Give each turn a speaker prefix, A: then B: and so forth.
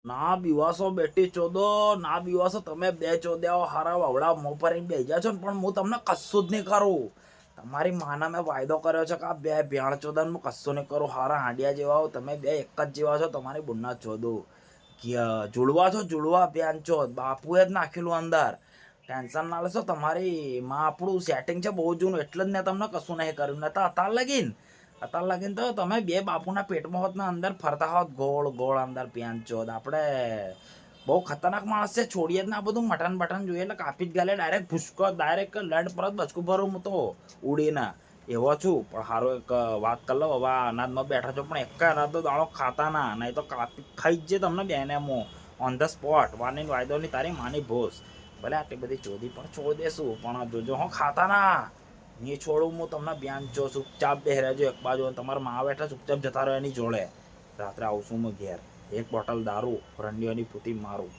A: ના બીવાસો બેટી ચોદો, ના બીવાસો. તમે બે ચોદ્યાઓ હારા વવડા મોં પર બેહી ગયા છો ને, પણ હું તમને કશું જ નહીં કરું. તમારી માના મેં વાયદો કર્યો છે કે આ બે ભેણ ચોદાને હું કશું નહીં કરું. હારા હાંડિયા જેવા હો તમે બે, એક જ જેવા છો. તમારી બુના ચોદો જુડવા છો, જુડવા ભેણ ચોદ. બાપુએ જ નાખેલું અંદર. ટેન્શન ના લેશો. તમારી માં આપણું સેટિંગ છે બહુ જૂનું, એટલે જ મેં તમને કશું નહીં કર્યું. ને તો અત્યાર લગીન તો તમે બે બાપુના પેટમાં હોત ને અંદર ફરતા હોત ગોળ ગોળ અંદર પ્યાન ચોદ. આપણે બહુ ખતરનાક માણસ છે. છોડીએ જ ના બધું મટન બટન જોઈએ એટલે કાપી જ ગાલે ડાયરેક્ટ ભૂસકો, ડાયરેક્ટ લેન્ડ પર જ બચકું ભરું હું તો ઉડીને એવો છું. પણ સારો એક વાત કરી લો, હવે અનાજમાં બેઠા છો પણ એક અનાજ તો દાણો ખાતા ના, નહીં તો કાપી ખાઈ જ જે તમને બેને મો ઓન ધ સ્પોટ. વાની વાયદોની તારી માની ભોસ. ભલે આટલી બધી ચોધી પણ છોડી દેશું, પણ જોજો હું ખાતા ના નહીં છોડું. હું તમને બેન જો ચૂપચાપ બેહરેજો એક બાજુ. તમારા માં બેઠા ચૂપચાપ જતા રહો એની જોડે. રાત્રે આવશું હું ઘેર, એક બોટલ દારૂ રંડિયોની પૂતી મારું.